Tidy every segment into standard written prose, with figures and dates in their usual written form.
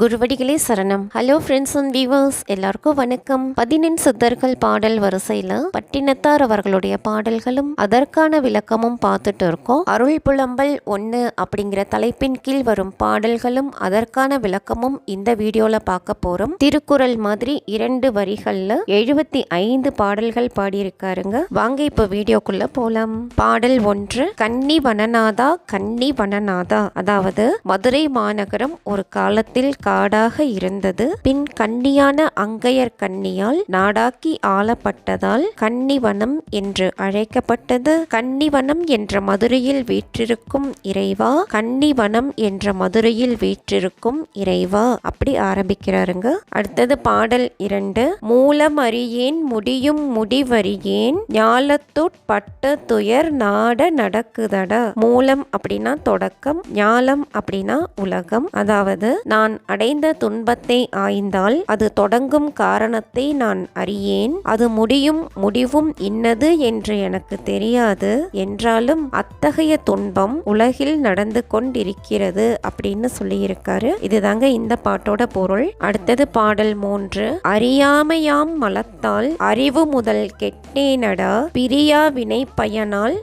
குருவடிகளே சரணம். Hello friends and viewers, எல்லாருக்கும் வணக்கம். 14 சித்தர்கள் பாடல் வரிசையில் பட்டினத்தார் அவர்களுடைய பாடல்களும் அதற்கான விளக்கமும் பார்த்துட்டு இருக்கோம். அருள் புலம்பல் 1 அப்படிங்கிற தலைப்பின் கீழ் வரும் பாடல்களும் அதற்கான விளக்கமும் இந்த வீடியோல பார்க்க போறோம். திருக்குறள் மாதிரி 2 வரிகள்ல 75 பாடல்கள் பாடியிருக்காருங்க. வாங்க இப்ப வீடியோக்குள்ள போலாம். பாடல் 1. கன்னி வனநாதா கன்னி வனநாதா. அதாவது மதுரை மாநகரம் ஒரு காலத்தில் காடாக இருந்தது. பின் கன்னியான அங்கையர் கன்னியால் நாடாக்கி ஆளப்பட்டதால் கன்னிவனம் என்று அழைக்கப்பட்டது. கன்னிவனம் என்ற மதுரையில் வீற்றிருக்கும் இறைவா, கன்னிவனம் என்ற மதுரையில் வீற்றிருக்கும் இறைவா. அப்படி ஆரம்பிக்கிறாருங்க. அடுத்தது பாடல் 2. மூலம் அறியேன் முடியும் முடிவறியேன் ஞாலத்துட் பட்ட துயர் நாட நடக்குதடா. மூலம் அப்படின்னா தொடக்கம், ஞாலம் அப்படின்னா உலகம். அதாவது நான் அடைந்த துன்பத்தை ஆய்ந்தால் அது தொடங்கும் காரணத்தை நான் அறியேன். அது முடியும் முடிவும் இன்னது என்று எனக்கு தெரியாது. என்றாலும் அத்தகைய துன்பம் உலகில் நடந்து கொண்டிருக்கிறது அப்படின்னு சொல்லியிருக்காரு. இதுதாங்க இந்த பாட்டோட பொருள். அடுத்தது பாடல் 3. அறியாமையாம் மலத்தால் அறிவு முதல் கெட்டேனடா பிரியா வினை பயனால்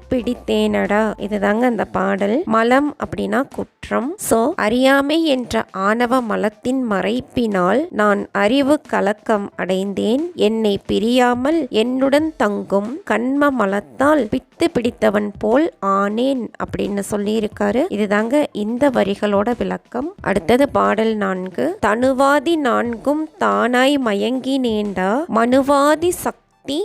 பிடித்தேனடா. இதுதாங்க அந்த பாடல். மலம் அப்படின்னா குற்றம். அறியாமை என்ற ஆணவ மலத்தின் மறைப்பினால் நான் அறிவு கலக்கம் அடைந்தேன். என்னை பிரியாமல் என்னுடன் தங்கும் கண்ம மலத்தால் பிடித்தவன் போல் ஆனேன் அப்படின்னு சொல்லியிருக்காரு. இதுதாங்க இந்த வரிகளோட விளக்கம். அடுத்தது பாடல் 4. தனுவாதி நான்கும் தானாய் மயங்கினேண்டா மனுவாதி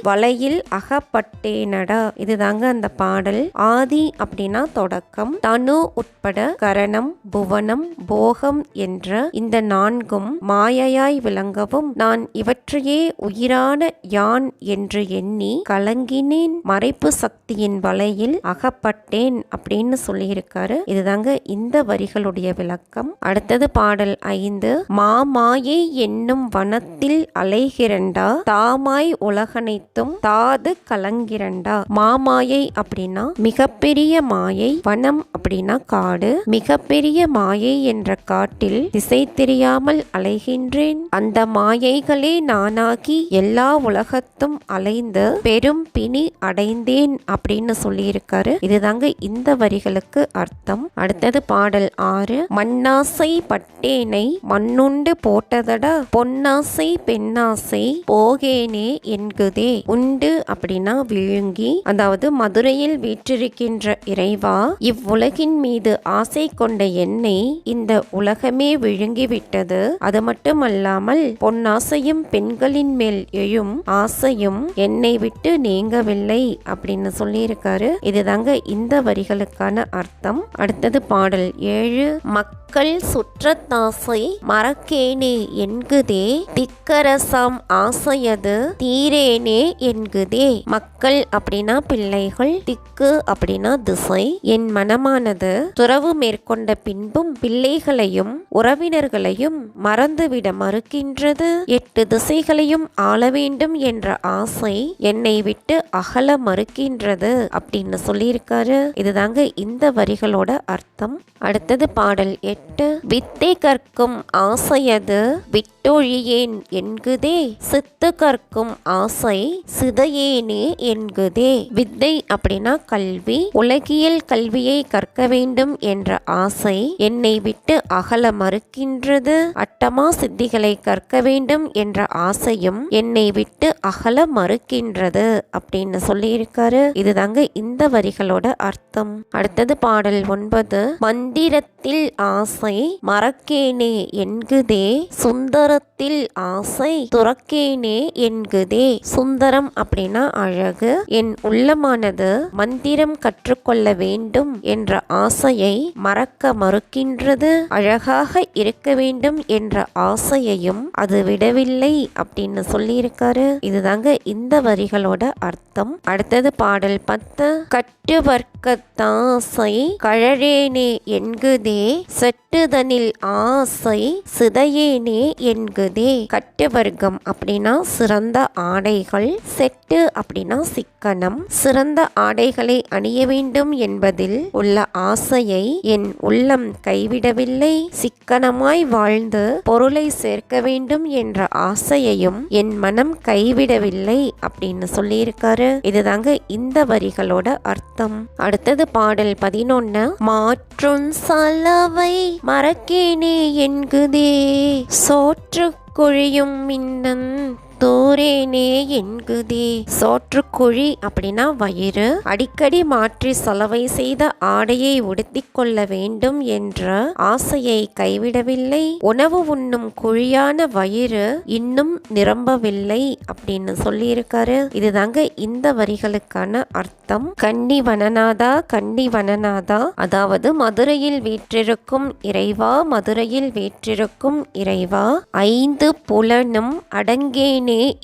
வலையில் அகப்பட்டேனடா. இதுதாங்க அந்த பாடல். ஆதி அப்படின்னா தொடக்கம். தனு உட்பட கரணம், புவனம், போகம் என்ற இந்த 4ம் மாயையாய் விளங்கவும் நான் இவற்றையே உயிரான யான் என்று எண்ணி கலங்கினேன். மறைப்பு சக்தியின் வலையில் அகப்பட்டேன் அப்படின்னு சொல்லியிருக்காரு. இதுதாங்க இந்த வரிகளுடைய விளக்கம். அடுத்தது பாடல் 5. மாமாயை என்னும் வனத்தில் அலைகிறண்டா தாமாய் உலக தாது கலங்கிரண்டா. மாமாயை அப்படின்னா மிகப்பெரிய மாயை, வனம் அப்படின்னா காடு. மிகப்பெரிய மாயை என்ற காட்டில் திசை தெரியாமல் அலைகின்றேன். அந்த மாயைகளே நானாகி எல்லா உலகத்தும் அலைந்து பெரும் பிணி அடைந்தேன் அப்படின்னு சொல்லியிருக்காரு. இதுதாங்க இந்த வரிகளுக்கு அர்த்தம். அடுத்தது பாடல் 6. மண்ணாசை பட்டேனை மண்ணுண்டு போட்டதடா பொன்னாசை பெண்ணாசை போகேனே என்குதே. உண்டு அப்படின்னா விழுங்கி. அதாவது மதுரையில் வீற்றிருக்கின்ற இறைவா, இவ்வுலகின் மீது ஆசை கொண்ட என்னை இந்த உலகமே விழுங்கிவிட்டது. அது மட்டுமல்லாமல் பொன்னாசையும் பெண்களின் மேல் எழும் ஆசையும் என்னை விட்டு நீங்கவில்லை அப்படின்னு சொல்லியிருக்காரு. இதுதாங்க இந்த வரிகளுக்கான அர்த்தம். அடுத்தது பாடல் 7. மக்கள் சுற்றத்தாசை மறக்கேனே என்குதே திக்கரசாம் ஆசையது தீரேனே என்குதே. மக்கள் அப்படின்னா பிள்ளைகள், திக்கு அப்படின்னா திசை. என் மனமானது துறவு மேற்கொண்ட பின்பும் பிள்ளைகளையும் உறவினர்களையும் மறந்துவிட மறுக்கின்றது. 8 திசைகளையும் ஆள வேண்டும் என்ற ஆசை என்னை விட்டு அகல மறுக்கின்றது அப்படின்னு சொல்லியிருக்காரு. இதுதாங்க இந்த வரிகளோட அர்த்தம். அடுத்தது பாடல் 8. வித்தை கற்கும் ஆசையது விட்டொழியேன் என்குதே சித்து கற்கும் ஆசை சிதையேனே என்குதே. வித்தை அப்படின்னா கல்வி. உலகியல் கல்வியை கற்க வேண்டும் என்ற ஆசை என்னை விட்டு அகல மறுக்கின்றது. அட்டமா சித்திகளை கற்க வேண்டும் என்ற ஆசையும் என்னை விட்டு அகல மறுக்கின்றது அப்படின்னு சொல்லியிருக்காரு. இதுதாங்க இந்த வரிகளோட அர்த்தம். அடுத்தது பாடல் 9. மந்திரத்தில் ஆசை மறக்கேனே என்குதே சுந்தரத்தில் ஆசை துறக்கேனே என்குதே. சுந்தரம் அப்படின்னா அழகு. என் உள்ளமானது மந்திரம் கற்றுக்கொள்ள வேண்டும் என்ற ஆசையை மறக்க மறுக்கின்றது. அழகாக இருக்க வேண்டும் என்ற ஆசையையும் அது விடவில்லை அப்படின்னு சொல்லியிருக்காரு. இதுதாங்க இந்த வரிகளோட அர்த்தம். அடுத்தது பாடல் 10. கற்றுவர்க்க ஊக்கத்தாசை கழறேனே என்குதே செட்டுதனில் ஆசை சிதையேனே என்குதே. கட்டு வர்க்கம் அப்படின்னா சிறந்த ஆடைகள், செட்டு அப்படின்னா சிக்கனம். சிறந்த ஆடைகளை அணிய வேண்டும் என்பதில் உள்ள ஆசையை என் உள்ளம் கைவிடவில்லை. சிக்கனமாய் வாழ்ந்து பொருளை சேர்க்க வேண்டும் என்ற ஆசையையும் என் மனம் கைவிடவில்லை அப்படின்னு சொல்லியிருக்காரு. இதுதாங்க இந்த வரிகளோட அர்த்தம். அடுத்தது பாடல் 11. மாற்றும் சலவை மறக்கேனே என்குதே சோற்று குழியும் மின்னன் தோரேனே என்குதே. சோற்றுக்குழி அப்படின்னா வயிறு. அடிக்கடி மாற்றி சலவை செய்த ஆடையை உடுத்திக் கொள்ள வேண்டும் என்ற ஆசையை கைவிடவில்லை. உணவு உண்ணும் குழியான வயிறு இன்னும் நிரம்பவில்லை அப்படின்னு சொல்லியிருக்காரு. இதுதாங்க இந்த வரிகளுக்கான அர்த்தம். கன்னி வனநாதா கன்னி வனநாதா, அதாவது மதுரையில் வீற்றிருக்கும் இறைவா, மதுரையில் வீற்றிருக்கும் இறைவா, ஐந்து புலனும் அடங்கேன்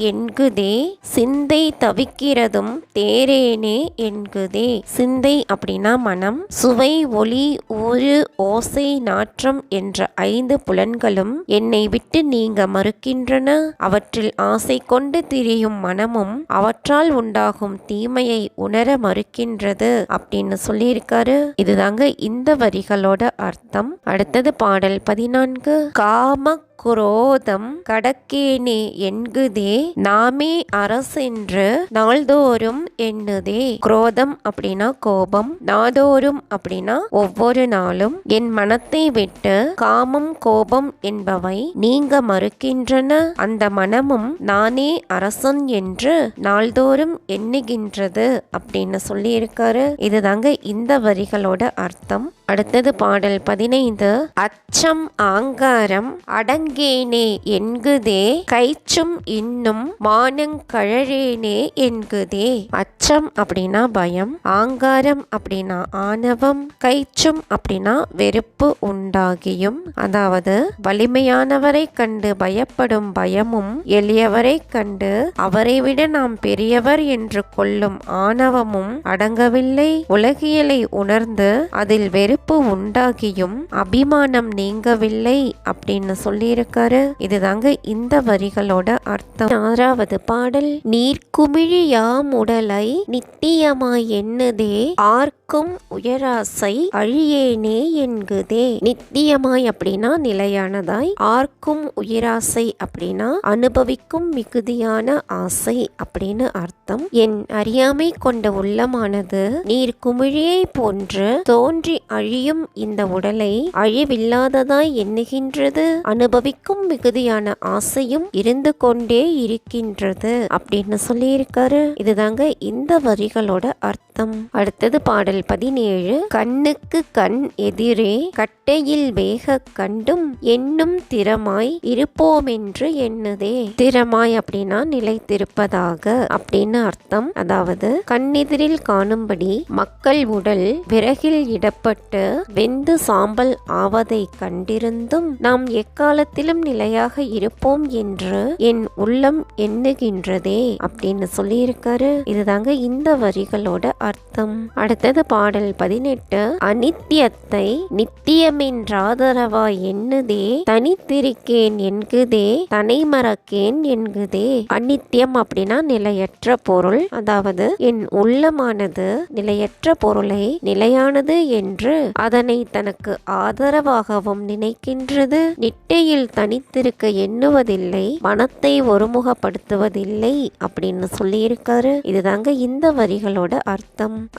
என்குதே சிந்தை தவிக்கிறதும் தேரேனே என்குதே. சிந்தை அப்படின்னா மனம். சுவை, ஒளி, ஊறு, ஓசை, நாற்றம் என்ற ஐந்து புலன்களும் என்னை விட்டு நீங்க மறுக்கின்றன. அவற்றில் ஆசை கொண்டு திரியும் மனமும் அவற்றால் உண்டாகும் தீமையை உணர மறுக்கின்றது அப்படின்னு சொல்லியிருக்காரு. இதுதாங்க இந்த வரிகளோட அர்த்தம். அடுத்தது பாடல் 14. காம குரோதம் கடக்கேனே என்குதே நாமே அரசென்று நாள்தோறும் எண்ணுதே. குரோதம் அப்படின்னா கோபம், நாள்தோறும் அப்படின்னா ஒவ்வொரு நாளும். என் மனத்தை விட்டு காமம் கோபம் என்பவை நீங்க மறுக்கின்றன. அந்த மனமும் நானே அரசன் என்று நாள்தோறும் எண்ணுகின்றது அப்படின்னு சொல்லியிருக்காரு. இதுதாங்க இந்த வரிகளோட அர்த்தம். அடுத்தது பாடல் 15. அச்சம் ஆங்காரம் அடங்கேனே என்குதே கைச்சும் இன்னும் மானங்கழறேனே என்குதே. அச்சம் அப்படின்னா பயம், ஆங்காரம் அப்படின்னா ஆணவம், கைச்சும் அப்படின்னா வெறுப்பு உண்டாகியும், அதாவது வலிமையானவரை கண்டு பயப்படும் பயமும், எளியவரை கண்டு அவரை விட நாம் பெரியவர் என்று கொள்ளும் ஆணவமும் அடங்கவில்லை. உலகியலை உணர்ந்து அதில் வெறுப்பு உண்டாகியும் அபிமானம் நீங்கவில்லை அப்படின்னு சொல்லியிருக்காரு. இதுதாங்க இந்த வரிகளோட அர்த்தம். 6வது பாடல். நீர்க்குமிழியாம் உடலை நித்தியமாய் எண்ணுதே ஆர்க்கும் உயராசை அழியேனே என்குதே. நித்தியமாய் அப்படின்னா நிலையானதாய், ஆர்க்கும் உயராசை அப்படின்னா அனுபவிக்கும் மிகுதியான ஆசை அப்படின்னு அர்த்தம். என் அறியாமை கொண்ட உள்ளமானது நீர் குமிழியை போன்று தோன்றி அழியும் இந்த உடலை அழிவில்லாததாய் எண்ணுகின்றது. அனுபவிக்கும் மிகுதியான ஆசையும் இருந்து கொண்டே இருக்கின்றது அப்படின்னு சொல்லியிருக்காரு. இதுதாங்க இந்த வரிகளோட அர்த்தம். அடுத்தது பாடல் 17. கண்ணுக்கு கண் எதிரே கட்டையில் வேக கண்டும் எண்ணும் திறமாய் இருப்போமென்று எண்ணுதே. திறமாய் அப்படின்னா நிலைத்திருப்பதாக அப்படின்னு அர்த்தம். அதாவது கண்ணெதிரில் காணும்படி மக்கள் உடல் விறகில் இடப்பட்டு வெந்து சாம்பல் ஆவதை கண்டிருந்தும் நாம் எக்காலத்திலும் நிலையாக இருப்போம் என்று என் உள்ளம் எண்ணுகின்றதே அப்படின்னு சொல்லியிருக்காரு. இதுதாங்க இந்த வரிகளோட அர்த்தம். அடுத்தது பாடல் 18. அனித்தியத்தை நித்தியமென்றாதரவா எண்ணுதே தனித்திருக்கேன் என்குதே தனை மறக்கேன் என்குதே. அனித்தியம் அப்படின்னா நிலையற்ற பொருள், அதாவது என் உள்ளமானது நிலையற்ற பொருளை நிலையானது என்று அதனை தனக்கு ஆதரவாகவும் நினைக்கின்றது. நிட்டையில் தனித்திருக்க எண்ணுவதில்லை, மனத்தை ஒருமுகப்படுத்துவதில்லை அப்படின்னு சொல்லியிருக்காரு. இதுதாங்க இந்த வரிகளோட அர்த்தம்.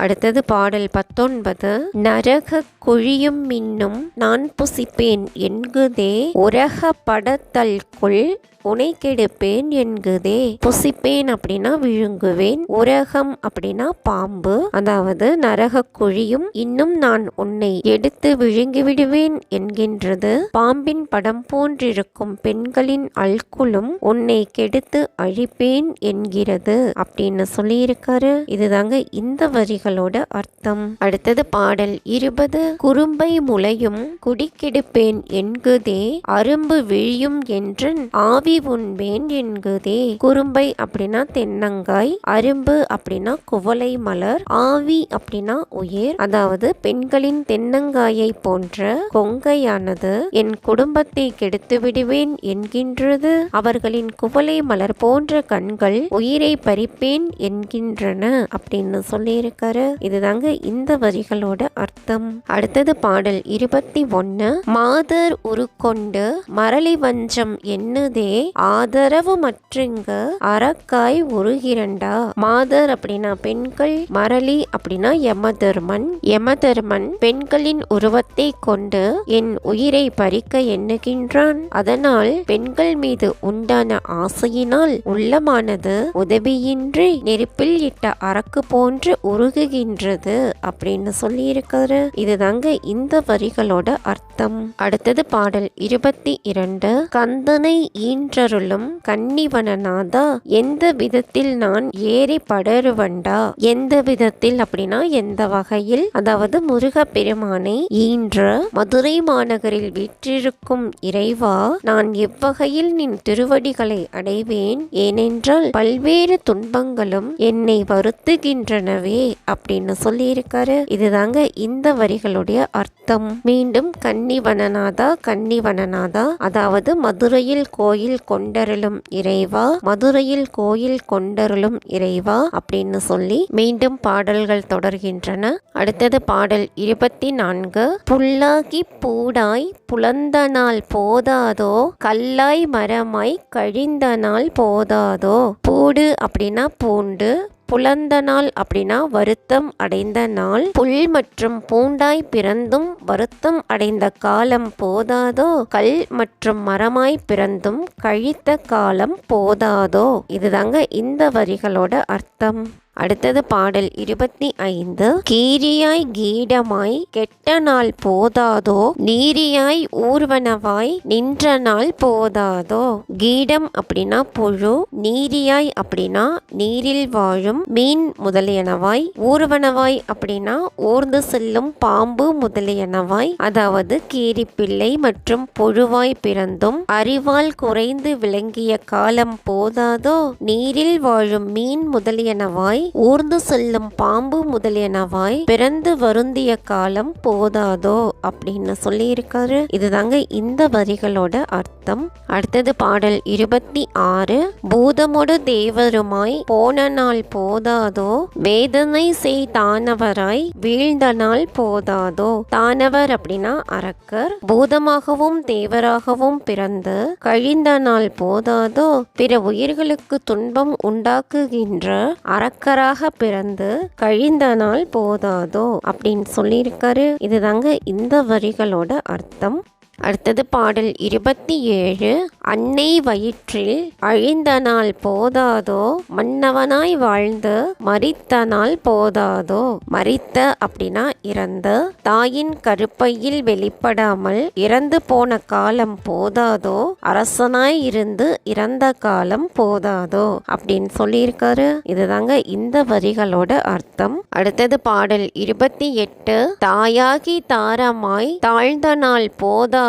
அடுத்தது பாடல் 19. நரக குழியும் மின்னும் நான் புசிப்பேன் என்குதே உரக படத்தல்குள் உனை கெடுப்பேன் என்குதே. புசிப்பேன் அப்படின்னா விழுங்குவேன், உரகம் அப்படின்னா பாம்பு, அதாவது நரக குழியும் இன்னும் நான் உன்னை எடுத்து விழுங்கி விடுவேன் என்கின்றது. பாம்பின் படம் போன்றிருக்கும் பெண்களின் அல்குலும் உன்னை கெடுத்து அழிப்பேன் என்கிறது அப்படின்னு சொல்லியிருக்காரு. இதுதாங்க இந்த வரிகளோட அர்த்தம். அடுத்தது பாடல் 20. குறும்பை முளையும் குடிக்கெடுப்பேன் என்குதே அரும்பு விழியும் என்றன் ஆவி ஆவி உண்பேன் என்குதே. குறும்பை அப்படின்னா தென்னங்காய், அரும்பு அப்படின்னா குவளை மலர், ஆவி அப்படின்னா உயிர். அதாவது பெண்களின் தென்னங்காயை போன்ற கொங்கையானது என் குடும்பத்தை கெடுத்து விடுவேன் என்கின்றது. அவர்களின் குவளை மலர் போன்ற கண்கள் உயிரை பறிப்பேன் என்கின்றன அப்படின்னு சொல்லியிருக்காரு. இதுதாங்க இந்த வரிகளோட அர்த்தம். அடுத்தது பாடல் 21. மாதர் உருக்கொண்டு மரளி வஞ்சம் எண்ணுதே ஆதரவு மற்றுங்க அறக்காய் உருகிரண்டா. மாதர் அப்படின்னா பெண்கள், மரளி அப்படின்னா யமதர்மன். யமதர்மன் பெண்களின் உருவத்தை கொண்டு என் உயிரை பறிக்க எண்ணுகின்றான். அதனால் பெண்கள் மீது உண்டான ஆசையினால் உள்ளமானது உதவியின்றி நெருப்பில் இட்ட அரக்கு போன்று உருகுகின்றது அப்படின்னு சொல்லியிருக்காரு. இதுதாங்க இந்த வரிகளோட அர்த்தம். அடுத்தது பாடல் 22. கந்தனை ஈன்றருளும் கன்னிவனநாதா எந்த விதத்தில் நான் ஏறி படருவண்டா. எந்த விதத்தில் அப்படின்னா எந்த வகையில், அதாவது முருக பெருமானை ஈன்ற மதுரை மாநகரில் வீற்றிருக்கும் இறைவா, நான் எவ்வகையில் நின் திருவடிகளை அடைவேன். ஏனென்றால் பல்வேறு துன்பங்களும் என்னை வருத்துகின்றனவே அப்படின்னு சொல்லியிருக்காரு. இதுதாங்க இந்த வரிகளுடைய அர்த்தம். மீண்டும் கன்னிவனநாதா, கன்னிவனநாதா, அதாவது மதுரையில் கோயில் கொண்டருளும் இறைவா, மதுரையில் கோயில் கொண்டருளும் இறைவா அப்படின்னு சொல்லி மீண்டும் பாடல்கள் தொடர்கின்றன. அடுத்தது பாடல் 24. புல்லாகி பூடாய் புலந்தனால் போதாதோ கல்லாய் மரமாய் கழிந்தனால் போதாதோ. பூடு அப்படின்னா பூண்டு, புலந்த நாள் அப்படின்னா வருத்தம் அடைந்த நாள். புல் மற்றும் பூண்டாய் பிறந்தும் வருத்தம் அடைந்த காலம் போதாதோ, கல் மற்றும் மரமாய் பிறந்தும் கழித்த காலம் போதாதோ. இதுதாங்க இந்த வரிகளோட அர்த்தம். அடுத்தது பாடல் 25. கீரியாய் கீடமாய் கெட்ட நாள் போதாதோ நீரியாய் ஊர்வனவாய் நின்ற நாள் போதாதோ. கீடம் அப்படின்னா புழு, நீரியாய் அப்படின்னா நீரில் வாழும் மீன் முதலியனவாய், ஊர்வனவாய் அப்படின்னா ஊர்ந்து செல்லும் பாம்பு முதலியனவாய், அதாவது கீரிப்பிள்ளை மற்றும் புழுவாய் பிறந்தும் அறிவால் குறைந்து விளங்கிய காலம் போதாதோ, நீரில் வாழும் மீன் முதலியனவாய் ஊர்ந்து செல்லும் பாம்பு முதலியனவாய் பிறந்து வருந்திய காலம் போதாதோ அப்படின்னு சொல்லியிருக்காரு. இதுதாங்க இந்த வரிகளோட அர்த்தம். அடுத்தது பாடல் 26. பூதமொடு தேவருமாய் போன நாள் போதாதோ வேதனை செய் தானவராய் வீழ்ந்த நாள் போதாதோ. தானவர் அப்படின்னா அரக்கர். பூதமாகவும் தேவராகவும் பிறந்து கழிந்த நாள் போதாதோ. பிற உயிர்களுக்கு துன்பம் உண்டாக்குகின்ற அரக்கர் பிறந்து கழிந்த நாள் போதாதோ அப்படின்னு சொல்லியிருக்காரு. இதுதாங்க இந்த வரிகளோட அர்த்தம். அடுத்தது பாடல் 27. அன்னை வயிற்றில் அழிந்த நாள் போதாதோ மன்னவனாய் வாழ்ந்து மரித்த நாள் போதாதோ. மரித்த அப்படின்னா இறந்த, தாயின் கருப்பையில் வெளிப்படாமல் இறந்து போன காலம் போதாதோ, அரசனாய் இருந்து இறந்த காலம் போதாதோ அப்படின்னு சொல்லியிருக்காரு. இதுதாங்க இந்த வரிகளோட அர்த்தம். அடுத்தது பாடல் 28. தாயாகி தாரமாய் தாழ்ந்த நாள் போதாதோ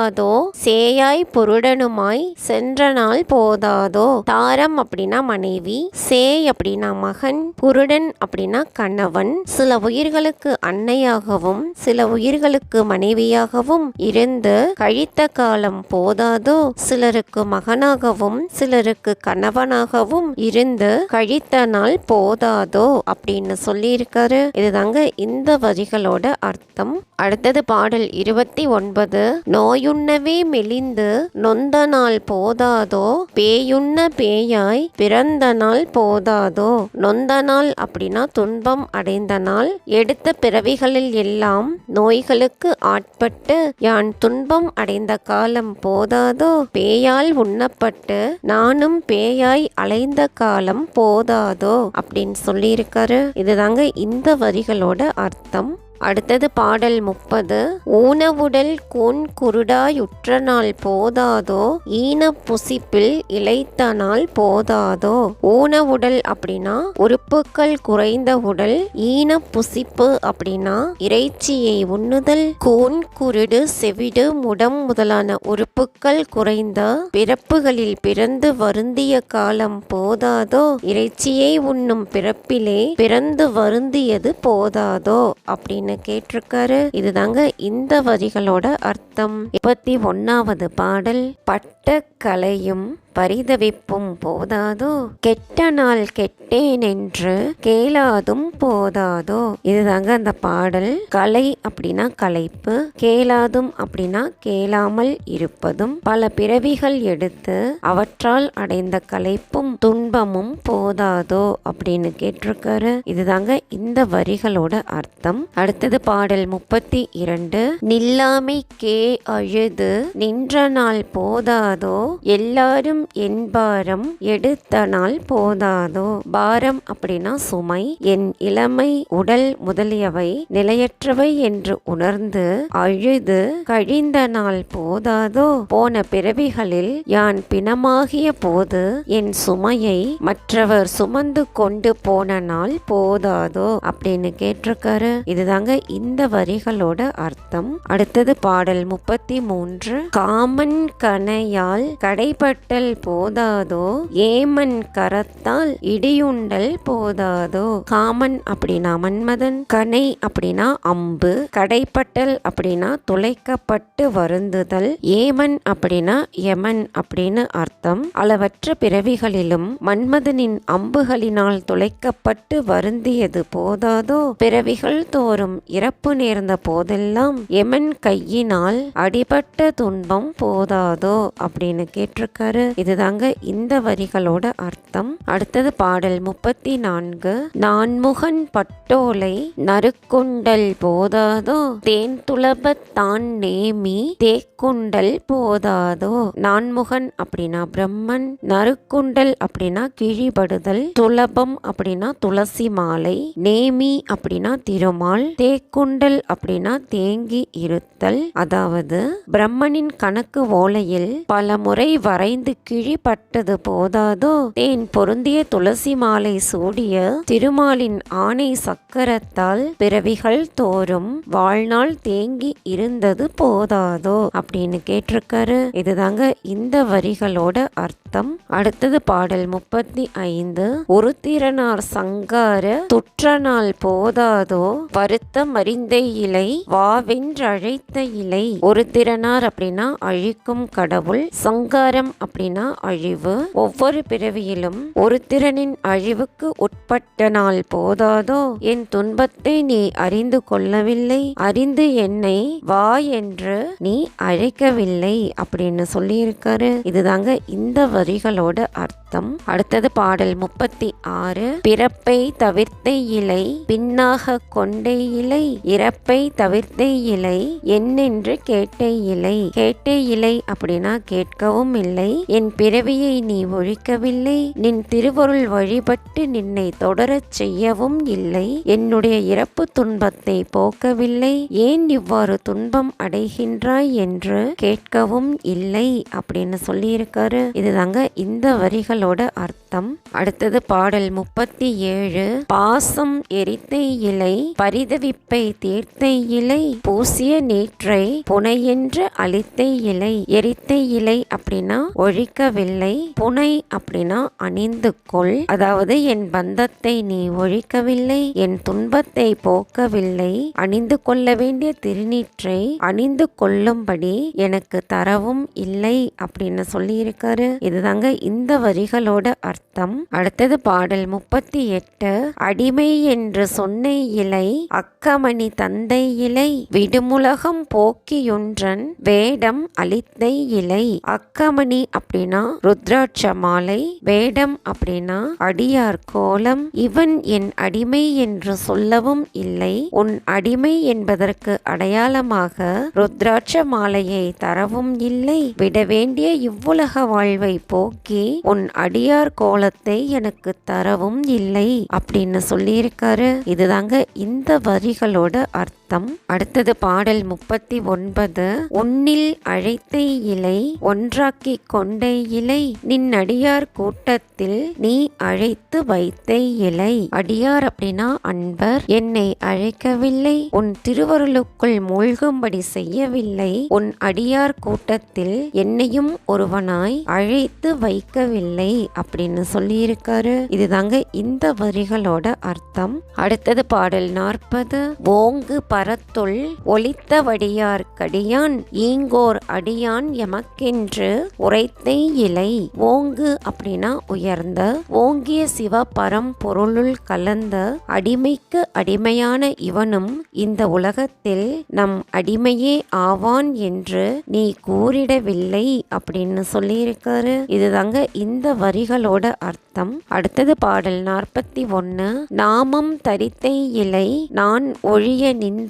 சேயாய் பொருடனுமாய் சென்ற நாள் போதாதோ. தாரம் அப்படின்னா மனைவி, சேய் அப்படின்னா மகன், புருடன் அப்படின்னா கணவன். சில உயிர்களுக்கு அன்னையாகவும் சில உயிர்களுக்கு மனைவியாகவும் இருந்து கழித்த காலம் போதாதோ, சிலருக்கு மகனாகவும் சிலருக்கு கணவனாகவும் இருந்து கழித்த நாள் போதாதோ அப்படின்னு சொல்லியிருக்காரு. இதுதாங்க இந்த வரிகளோட அர்த்தம். அடுத்தது பாடல் 29. நோயுண்ணவே மெலிந்து நொந்த நாள் போதாதோ பேயுண்ண பேயாய் பிறந்த நாள் போதாதோ. நொந்த நாள் அப்படின்னா துன்பம் அடைந்த நாள். எடுத்த பிறவிகளில் எல்லாம் நோய்களுக்கு ஆட்பட்டு யான் துன்பம் அடைந்த காலம் போதாதோ. பேயால் உண்ணப்பட்டு நானும் பேயாய் அலைந்த காலம் போதாதோ அப்படின்னு சொல்லியிருக்காரு. இதுதாங்க இந்த வரிகளோட அர்த்தம். அடுத்தது பாடல் 30. ஊனவுடல் கூன் குருடாயுற்றனால் போதாதோ ஈன புசிப்பில் இளைத்தனால் போதாதோ. ஊனவுடல் அப்படின்னா உறுப்புக்கள் குறைந்த உடல். ஈன புசிப்பு அப்படின்னா இறைச்சியை உண்ணுதல். கூன் குருடு செவிடு முடம் முதலான உறுப்புக்கள் குறைந்த பிறப்புகளில் பிறந்து வருந்திய காலம் போதாதோ. இறைச்சியை உண்ணும் பிறப்பிலே பிறந்து வருந்தியது போதாதோ அப்படின்னு கேட்டிருக்காரு. இதுதாங்க இந்த வரிகளோட அர்த்தம். 31வது பாடல். பட்ட கலையும் பரிதவிப்பும் போதாதோ கெட்ட நாள் கெட்டேன் என்று கேளாதும் போதாதோ. இதுதாங்க அந்த பாடல். கலை அப்படின்னா களைப்பு, கேளாதும் அப்படின்னா கேளாமல் இருப்பதும், பல பிறவிகள் எடுத்து அவற்றால் அடைந்த களைப்பும் துன்பமும் போதாதோ அப்படின்னு கேட்டிருக்காரு. இதுதாங்க இந்த வரிகளோட அர்த்தம். அடுத்தது பாடல் 32. நில்லாமை கே அழுது நின்ற நாள் போதாதோ எல்லாரும் என் பாரம் எடுத்த நாள் போதாதோ. பாரம் அப்படின்னா சுமை. என் இளமை உடல் முதலியவை நிலையற்றவை என்று உணர்ந்து அழுது கழிந்த நாள் போதாதோ. போன பிறவிகளில் யான் பிணமாகிய போது என் சுமையை மற்றவர் சுமந்து கொண்டு போன நாள் போதாதோ அப்படின்னு கேட்டிருக்காரு. இதுதாங்க இந்த வரிகளோட அர்த்தம். அடுத்தது பாடல் 33. காமன் கனையால் கடைப்பட்டல் போதாதோ ஏமன் கரத்தால் இடியுண்டல் போதாதோ. காமன் அப்படின்னா மன்மதன், கனை அப்படின்னா அம்பு, கடைப்பட்டல் அப்படின்னா துளைக்கப்பட்டு வருந்துதல், ஏமன் அப்படின்னா யமன் அப்படின்னு அர்த்தம். அளவற்ற பிறவிகளிலும் மன்மதனின் அம்புகளினால் துளைக்கப்பட்டு வருந்தியது போதாதோ. பிறவிகள் தோறும் இறப்பு நேர்ந்த போதெல்லாம் யமன் கையினால் அடிபட்ட துன்பம் போதாதோ அப்படின்னு கேட்டிருக்காரு. இதுதாங்க இந்த வரிகளோட அர்த்தம். அடுத்தது பாடல் 34. நான்முகன் பட்டோலை நறுக்குண்டல் போதாதோ தேன் துளபத் தான் நேமி தேக்குண்டல் போதாதோ. நான்முகன் அப்படின்னா பிரம்மன், நறுக்குண்டல் அப்படின்னா கிழிபடுதல், துளபம் அப்படின்னா துளசி மாலை, நேமி அப்படின்னா திருமால், தேக்குண்டல் அப்படின்னா தேங்கி இருத்தல். அதாவது பிரம்மனின் கணக்கு ஓலையில் பல முறை வரைந்து கிழிபட்டது போதாதோ தேன் பொருந்திய துளசி மாலை சூடிய திருமாலின் ஆணை சக்கரத்தால் பிறவிகள் தோறும் வாழ்நாள் தேங்கி இருந்தது போதாதோ அப்படின்னு கேட்டிருக்காரு. இதுதாங்க இந்த வரிகளோட அர்த்தம். அடுத்தது பாடல் 35. ஒருத்திரனார் சங்கார துற்றனால் போதாதோ வருத்த மறிந்த இலை வாவென்றழைத்த இலை. ஒருத்திரனார் அப்படின்னா அழிக்கும் கடவுள், சங்காரம் அப்படின்னா அழிவு. ஒவ்வொரு பிறவியிலும் ஒரு திறனின் அழிவுக்கு உட்பட்ட நாள் போதாதோ என் துன்பத்தை நீ அறிந்து கொள்ளவில்லை, அறிந்து என்னை வா என்று நீ அழைக்கவில்லை அப்படின்னு சொல்லியிருக்காரு. இதுதாங்க இந்த வரிகளோட அர்த்தம். அடுத்தது பாடல் 36. பிறப்பை தவிர்த்த இலை பின்னாக கொண்ட இலை இறப்பை தவிர்த்த இலை என்னென்று கேட்ட இலை. கேட்ட இலை அப்படின்னா கேட்கவும் இல்லை, என் பிறவியை நீ ஒழிக்கவில்லை, நின் திருவருள் வழிபட்டு நின்னை தொடரச் செய்யவும் இல்லை, என்னுடைய இறப்பு துன்பத்தை போக்கவில்லை, ஏன் இவ்வாறு துன்பம் அடைகின்றாய் என்று கேட்கவும் இல்லை அப்படின்னு சொல்லியிருக்காரு. இதுதாங்க இந்த வரிகளோட அர்த்தம். அடுத்தது பாடல் 37. பாசம் எரித்த இலை பரிதவிப்பை தீர்த்த இலை பூசிய நீற்றை புனையென்று அளித்த இலை. எரித்த இலை அப்படின்னா ஒழிக்கவில்லை, புனை அப்படின்னா அணிந்து கொள். அதாவது என் பந்தத்தை நீ ஒழிக்கவில்லை, என் துன்பத்தை போக்கவில்லை, அணிந்து கொள்ள வேண்டிய திருநீற்றை அணிந்து கொள்ளும்படி எனக்கு தரவும் இல்லை அப்படின்னு சொல்லியிருக்காரு. இதுதாங்க இந்த வரிகளோட அர்த்தம். அடுத்தது பாடல் 38. அடிமை என்று சொன்ன இலை அக்கமணி தந்தை இலை விடுமுலகம் போக்கியொன்றன் வேடம் அளித்த இலை. அக்கமணி அப்படி அப்படின்னா ருத்ராட்ச மாலை, வேடம் அப்படின்னா அடியார் கோலம். இவன் என் அடிமை என்று சொல்லவும் இல்லை. உன் அடிமை என்பதற்கு அடையாளமாக ருத்ராட்ச மாலையை தரவும் இல்லை. விட வேண்டிய இவ்வுலக வாழ்வை போக்கி உன் அடியார் கோலத்தை எனக்கு தரவும் இல்லை அப்படின்னு சொல்லியிருக்காரு. இதுதாங்க இந்த வரிகளோட அர்த்தம். அடுத்தது பாடல் 39. உன்னில் அழைத்த இலை ஒன்றாக்கி கொண்ட இலை நின் அடியார் கூட்டத்தில் நீ அழைத்து வைத்த இலை. அடியார் அப்படின்னா அன்பர். என்னை அழைக்கவில்லை, உன் திருவருளுக்குள் மூழ்கும்படி செய்யவில்லை. உன் அடியார் கூட்டத்தில் என்னையும் ஒருவனாய் அழைத்து வைக்கவில்லை அப்படின்னு சொல்லியிருக்காரு. இதுதாங்க இந்த வரிகளோட அர்த்தம். அடுத்தது பாடல் 40. ஓங்கு பரத்துள் ஒலித்தவடியார் கடியான் ஈங்கோர் அடியான் எமக்கென்று உரைத்தை இலை. ஓங்கு அப்படின்னா உயர்ந்த, ஓங்கிய சிவ பரம்பொருளுள் கலந்த அடிமைக்கு அடிமையான இவனும் இந்த உலகத்தில் நம் அடிமையே ஆவான் என்று நீ கூறிடவில்லை அப்படின்னு சொல்லியிருக்காரு. இதுதாங்க இந்த வரிகளோட அர்த்தம். அடுத்தது பாடல் 41. நாமம் தரித்தை இலை நான் ஒழிய நின்ற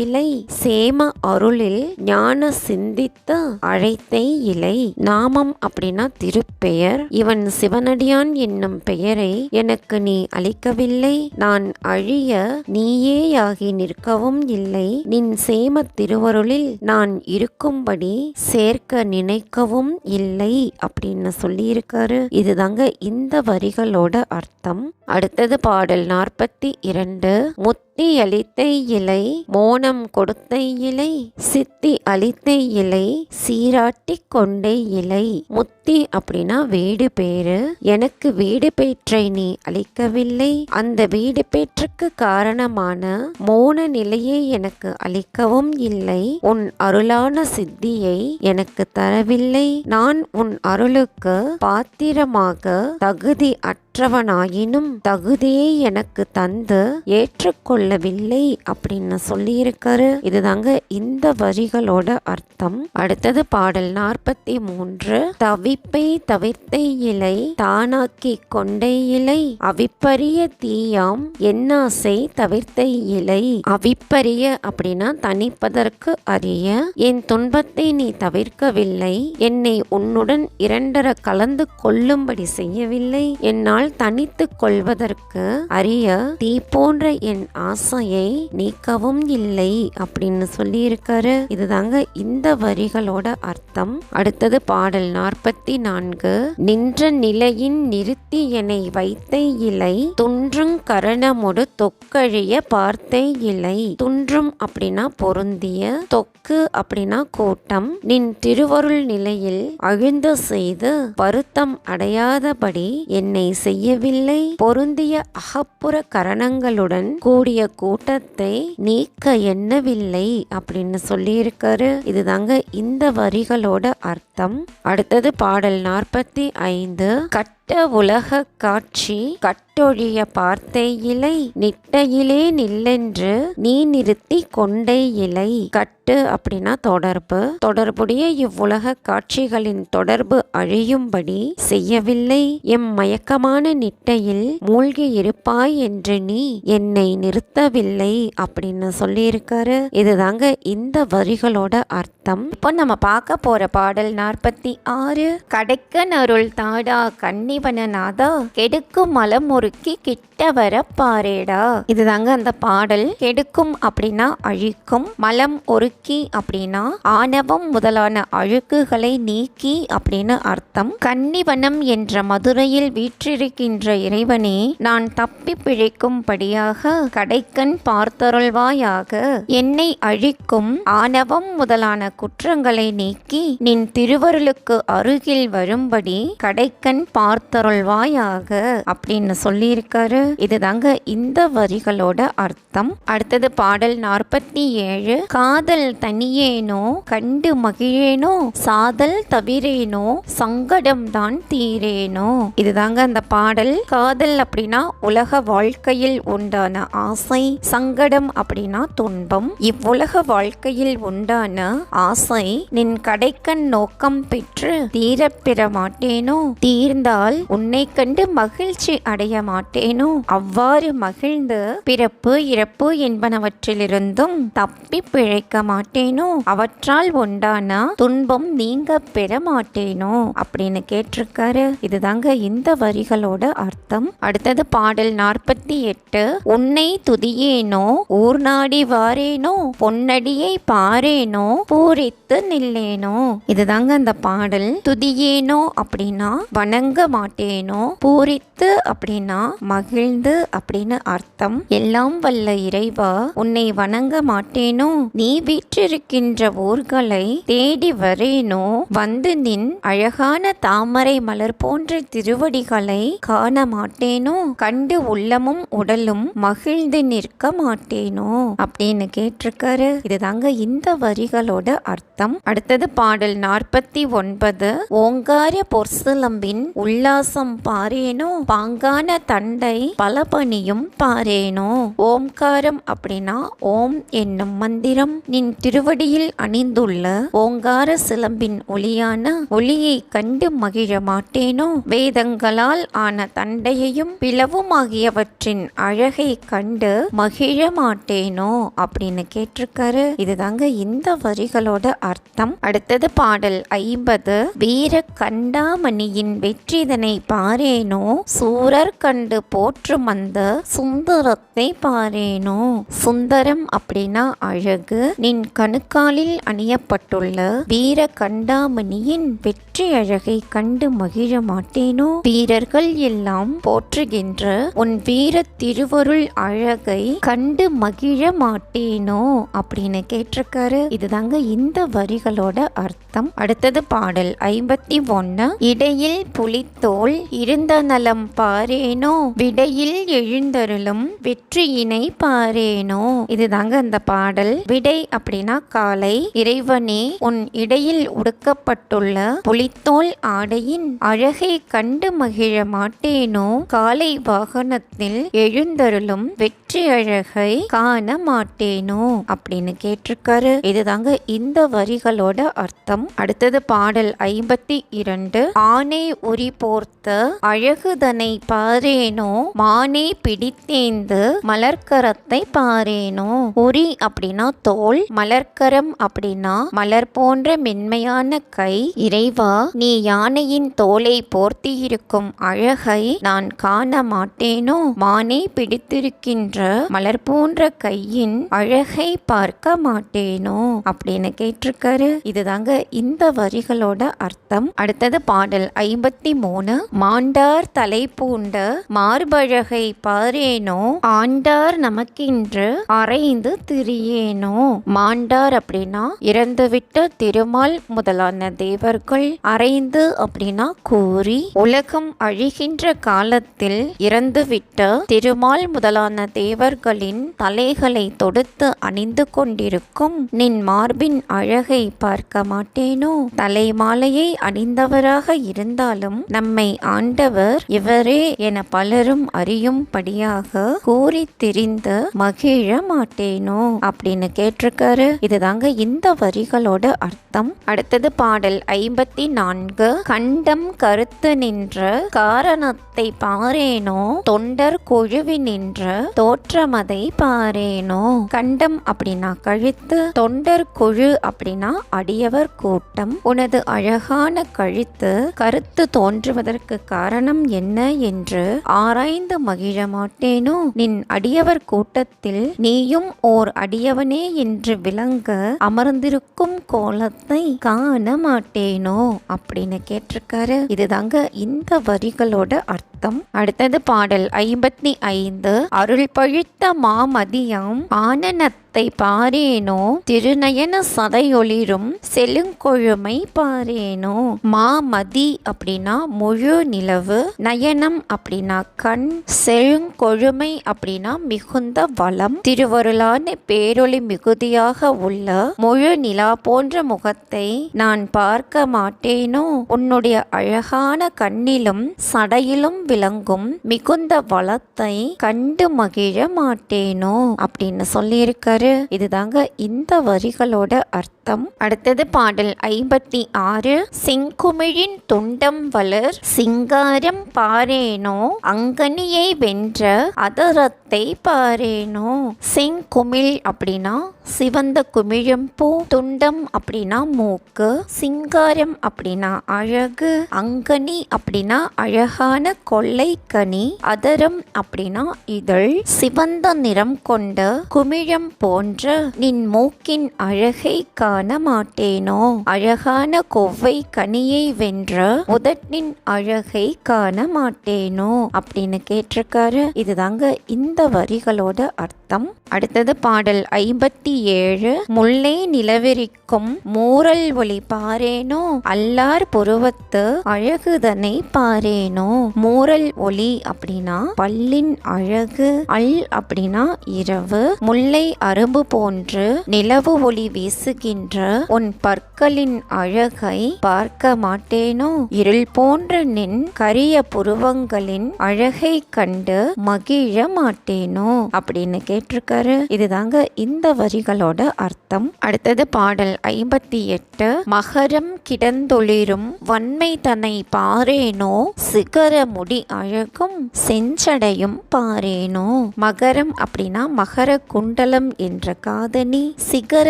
இலை சேம அருளில் ஞான சிந்தித்த அழைத்தை இலை. நாமம் அப்படின்னா திருப்பெயர். இவன் சிவனடியான் என்னும் பெயரை எனக்கு நீ அளிக்கவில்லை. நான் அழிய நீயேயாகி நிற்கவும் இல்லை. நின் சேம திருவருளில் நான் இருக்கும்படி சேர்க்க நினைக்கவும் இல்லை அப்படின்னு சொல்லியிருக்காரு. இதுதாங்க இந்த வரிகளோட அர்த்தம். அடுத்தது பாடல் 42. முத்தி அளித்த இலை மோனம் கொடுத்த இலை சித்தி அளித்த இலை சீராட்டி கொண்ட இலை. முத்தி அப்படின்னா வீடு பேரு. எனக்கு வீடு பேற்றை நீ அளிக்கவில்லை. அந்த வீடு பேற்றுக்கு காரணமான மோன நிலையை எனக்கு அளிக்கவும் இல்லை. உன் அருளான சித்தியை எனக்கு தரவில்லை. நான் உன் அருளுக்கு பாத்திரமாக தகுதி அற்றவனாயினும் தகுதியை எனக்கு தந்து ஏற்றுக்கொள்ளவில்லை அப்படின்னு சொல்லியிருக்காரு. இதுதாங்க இந்த வரிகளோட அர்த்தம். அடுத்தது பாடல் 43. தவிப்பை தவிர்த்த இலை தானாக்கி கொண்ட இலை அவிப்பரிய தீயாம் என்னாசை தவிர்த்த இலை. அவிப்பரிய அப்படின்னா தணிப்பதற்கு அறிய. என் துன்பத்தை நீ தவிர்க்கவில்லை. என்னை உன்னுடன் இரண்டர கலந்து கொள்ளும்படி செய்யவில்லை. என்னால் தனித்து கொள்வதற்கு அறிய தீ போன்ற என் ஆசையை நீக்கவும் இல்லை அப்படின்னு சொல்லியிருக்காரு. இதுதாங்க இந்த வரிகளோட அர்த்தம். அடுத்தது பாடல் 44. நின்ற நிலையின் நிறுத்தி என்னை வைத்த இலை துன்றும் கரணமொடு தொக்கழிய பார்த்த இலை. துன்றும் அப்படின்னா பொருந்திய, தொக்கு அப்படின்னா கூட்டம். நின் திருவருள் நிலையில் அழுந்த செய்து வருத்தம் அடையாதபடி என்னை செய்யவில்லை. பொருந்திய அகப்புற கரணங்களுடன் கூடிய கூட்டத்தை நீக்க எண்ணவில்லை அப்படின்னு சொல்லியிருக்காரு. இதுதாங்க இந்த வரிகளோட அர்த்தம். அடுத்தது பாடல் 45. கட்ட உலக காட்சி கட்டொழிய பார்த்த இலை நிட்டையிலே நில்லென்று நீ நிறுத்தி கொண்ட இலை. கட்டு அப்படின்னா தொடர்பு. தொடர்புடைய இவ்வுலக காட்சிகளின் தொடர்பு அழியும்படி செய்யவில்லை. எம் மயக்கமான நிட்டையில் மூழ்கி இருப்பாய் என்று நீ என்னை நிறுத்தவில்லை அப்படின்னு சொல்லியிருக்காரு. இதுதாங்க இந்த வரிகளோட அர்த்தம். இப்போ நம்ம பார்க்க போற பாடல் 46. கடைக்கன் அருள் தாடா கன்னிவனநாதா கெடுக்கும் மலம் முறுக்கி கிட்ட வர பாரேடா. இதுதாங்க அந்த பாடல். கெடுக்கும் அப்படின்னா அழிக்கும், மலம் ஒருக்கி அப்படின்னா ஆணவம் முதலான அழுக்குகளை நீக்கி அப்படின்னு அர்த்தம். கன்னிவனம் என்ற மதுரையில் வீற்றிருக்கின்ற இறைவனே, நான் தப்பி பிழைக்கும்படியாக கடைக்கண் பார்த்தருள்வாயாக. என்னை அழிக்கும் ஆணவம் முதலான குற்றங்களை நீக்கி நின் திருவருளுக்கு அருகில் வரும்படி கடைக்கண் பார்த்தருள்வாயாக அப்படின்னு சொல்லி சொல்லியிருக்காரு. இதுதாங்க இந்த வரிகளோட அர்த்தம். அடுத்தது பாடல் 47. காதல் தனியேனோ கண்டு மகிழேனோ சாதல் தவிரேனோ சங்கடம் தான் தீரேனோ. இதுதாங்க அந்த பாடல். காதல் அப்படின்னா உலக வாழ்க்கையில் உண்டான ஆசை, சங்கடம் அப்படின்னா துன்பம். இவ்வுலக வாழ்க்கையில் உண்டான ஆசை நின் கடைக்கண் நோக்கம் பெற்று தீரப் பெற மாட்டேனோ, தீர்ந்தால் உன்னை கண்டு மகிழ்ச்சி அடைய மாட்டேனோ, அவ்வாறு மகிழ்ந்து பிறப்பு இறப்பு என்பனவற்றிலிருந்தும் தப்பி பிழைக்க மாட்டேனோ, அவற்றால் உண்டான துன்பம் நீங்க பெற மாட்டேனோ அப்படின்னு கேட்டிருக்காரு. இதுதாங்க இந்த வரிகளோட அர்த்தம். அடுத்தது பாடல் 48. உன்னை துதியேனோ ஊர் நாடி வாரேனோ பொன்னடியை பாரேனோ பூரித்து நில்லேனோ. இதுதாங்க அந்த பாடல். துதியேனோ அப்படின்னா வணங்க மாட்டேனோ, பூரித்து அப்படின்னா மகிழ்ந்து அப்படின்னு அர்த்தம். எல்லாம் வல்ல இறைவா, உன்னை வணங்க மாட்டேனோ, நீ வீற்றிருக்கின்ற ஊர்களை தேடி வரேனோ, வந்து நின் அழகான தாமரை மலர் போன்ற திருவடிகளை காண மாட்டேனோ, கண்டு உள்ளமும் உடலும் மகிழ்ந்து நிற்க மாட்டேனோ அப்படின்னு கேட்டிருக்காரு. இதுதாங்க இந்த வரிகளோட அர்த்தம். அடுத்தது பாடல் 49. ஓங்கார பொற்சிலம்பின் உல்லாசம் பாரேனோ, பாங்கான தண்டை பலபணியும் பாரேனோ. ஓம்காரம் அப்படின்னா ஓம் என்னும் மந்திரம். நின் திருவடியில் அணிந்துள்ள ஓங்கார சிலம்பின் ஒளியான ஒளியை கண்டு மகிழ மாட்டேனோ, வேதங்களால் ஆன தண்டையையும் பிளவும் ஆகியவற்றின் அழகை கண்டு மகிழ மாட்டேனோ அப்படின்னு கேட்டிருக்காரு. இதுதாங்க இந்த வரிகளோட அர்த்தம். அடுத்தது பாடல் 50. வீர கண்டாமணியின் வெற்றிதனை பாரேனோ, சூரர் கண்டு போற்றும் அந்த சுந்தரத்தை பாரேனோ. சுந்தரம் அப்படின்னா அழகு. நின் கணுக்காலில் அணியப்பட்டுள்ள வீர கண்டாமணியின் வெற்றி அழகை கண்டு மகிழ மாட்டேனோ, வீரர்கள் எல்லாம் போற்றுகின்ற உன் வீர திருவருள் அழகை கண்டு மகிழ மாட்டேனோ அப்படின்னு கேட்டிருக்காரு. இதுதாங்க இந்த வரிகளோட அர்த்தம். அடுத்தது பாடல் 51. இடையில் புலித்தோல் இருந்த நலம் பாரேனோ, விடையில் எழுந்தருளும் வெற்றியினை பாரேனோ. இதுதாங்க அந்த பாடல். விடை அப்படின்னா காலை. இறைவனே, உன் இடையில் உடுக்கப்பட்டுள்ள புலித்தோல் ஆடையின் அழகை கண்டு மகிழ மாட்டேனோ, காலை வாகனத்தில் எழுந்தருளும் வெற்றி அழகை காண மாட்டேனோ அப்படின்னு கேட்டிருக்காரு. இதுதாங்க இந்த வரிகளோட அர்த்தம். அடுத்தது பாடல் 52. ஆனை உரி போர்த்த அழகுதனை பாரேனோ, மானே பிடித்தேந்து மலர்க்கரத்தை பாரேனோ. உரி அப்படின்னா தோல், மலர்க்கரம் அப்படின்னா மலர் போன்ற மென்மையான கை. இறைவா, நீ யானையின் தோலை போர்த்தியிருக்கும் அழகை நான் காண மாட்டேனோ, மானே பிடித்திருக்கின்ற மலர் போன்ற கையின் அழகை பார்க்க மாட்டேனோ அப்படின்னு கேட்டிருக்காரு. இதுதாங்க இந்த வரிகளோட அர்த்தம். அடுத்தது பாடல் 53. மாண்டார் தலை பூண்ட மார்பழகை பாரேனோ, ஆண்டார் நமக்கென்று அறைந்து திரியேனோ. மாண்டார் அப்படின்னா இறந்துவிட்ட திருமால் முதலான தேவர்கள், அறைந்து அப்படின்னா கூறி. உலகம் அழிகின்ற காலத்தில் இறந்துவிட்ட திருமால் முதலான தேவர்களின் தலைகளை தொடுத்து அணிந்து கொண்டிருக்கும் நின் மார்பின் அழகை பார்க்க மாட்டேனோ. தலைமாலையை அணிந்தவராக இருந்தாலும் நம்மை ஆண்டவர் இவரே என பலரும் அறியும்படியாக கூறி திரிந்து மகிழ மாட்டேனோ அப்படின்னு கேட்டிருக்காரு. இதுதாங்க இந்த வரிகளோட அர்த்தம். அடுத்தது பாடல் 54. கண்டம் கருத்து நின்ற காரணத்தை பாரேனோ, தொண்டர் குழுவி நின்ற தோற்றமதை பாரேனோ. கண்டம் அப்படின்னா கழுத்து, தொண்டர் குழு அப்படின்னா அடியவர் கூட்டம். உனது அழகான கழுத்து கருத்து தோன்றுவதற்கு காரணம் என்ன என்று ஆராய்ந்து மகிழ மாட்டேனோ, நின் அடியவர் கூட்டத்தில் நீயும் ஓர் அடியவனே என்று விளங்க அமர்ந்திருக்கும் கோலத்தை காண மாட்டேனோ அப்படின்னு கேட்டிருக்காரு. இதுதாங்க இந்த வரிகளோட அர்த்தம். அடுத்தது பாடல் 55. அருள் பழித்த மாமதியாம் ஆனனத்தை முகத்தை பாரேனோ திருநயன சதையொளிரும் செழுங்கொழுமை பாரேனோ. மாமதி அப்படின்னா முழு நிலவு, நயனம் அப்படின்னா கண், செழுங்கொழுமை அப்படின்னா மிகுந்த வளம், திருவருளான பேரொளி மிகுதியாக உள்ள முழு நிலா போன்ற முகத்தை நான் பார்க்க மாட்டேனோ. உன்னுடைய அழகான கண்ணிலும் சடையிலும் விளங்கும் மிகுந்த வளத்தை கண்டு மகிழ மாட்டேனோ அப்படின்னு சொல்லியிருக்காரு. இதுதாங்க இந்த வரிகளோட அர்த்தம். அடுத்தது பாடல் 56. செங்குமிழின் துண்டம் வளர் சிங்காரம் பாரேனோ அங்கனியை வென்ற அதரத்தை பாரேனோ. செங்குமிழ் அப்படின்னா சிவந்த குமிழும் பூ, துண்டம் அப்படின்னா மூக்கு, சிங்காரம் அப்படின்னா அழகு, அங்கனி அப்படின்னா அழகான கொள்ளைக்கனி, அதரம் அப்படின்னா இதழ், சிவந்த நிறம் கொண்ட குமிழம் போன்ற நின் மூக்கின் அழகை காண மாட்டேனோ. அழகான கொவ்வை கனியை வென்ற உதட்டின் அழகை காண மாட்டேனோ அப்படின்னு கேட்டிருக்காரு. இதுதாங்க இந்த வரிகளோட அர்த்தம். அடுத்தது பாடல் 57. முல்லை நிலவிரிக்கும் மூரல் ஒளி பாரேனோ அல்லார் புருவத்து அழகுதனை பாரேனோ. மூரல் ஒளி அப்படின்னா பல்லின் அழகு, அல் அப்படின்னா இரவு, முல்லை அரும்பு போன்று நிலவு ஒளி வீசுகின்ற உன் பற்களின் அழகை பார்க்க மாட்டேனோ. இருள் போன்ற நின் கரிய புருவங்களின் அழகை கண்டு மகிழ மாட்டேனோ அப்படின்னு கேட்டிருக்காரு. இதுதாங்க இந்த வரிகளோட அர்த்தம். அடுத்தது பாடல் 58. மகரம் கிடந்தொளிரும் வன்மை தன்னை பாரேனோ சிகர முடி அழகும் செஞ்சடையும் பாரேனோ. மகரம் அப்படின்னா மகர குண்டலம் என்ற காதணி, சிகர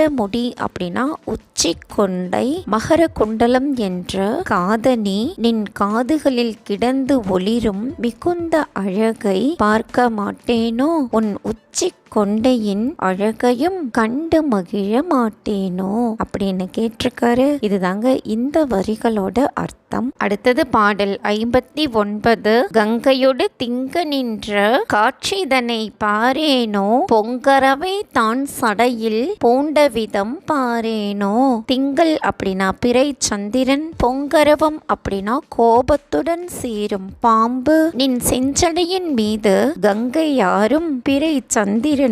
முடி அப்படின்னா உச்சி கொண்டை, மகர குண்டலம் என்ற காதணி நின் காதுகளில் கிடந்து ஒளிரும் மிகுந்த அழகை பார்க்க மாட்டேனோ. உன் உச்சி கொண்டையின் அழகையும் கண்டு மகிழ மாட்டேனோ அப்படின்னு கேட்டிருக்காரு. இதுதாங்க இந்த வரிகளோட அர்த்தம். அடுத்தது பாடல் 59. கங்கையோடு திங்க நின்ற காட்சிதனை பாரேனோ பொங்கரவை தான் சடையில் பூண்ட விதம் பாரேனோ. திங்கள் அப்படின்னா பிறை சந்திரன், பொங்கரவம் அப்படின்னா கோபத்துடன் சீரும் பாம்பு, நின் செஞ்சடையின் மீது கங்கை யாரும் பிறை சந்திரன்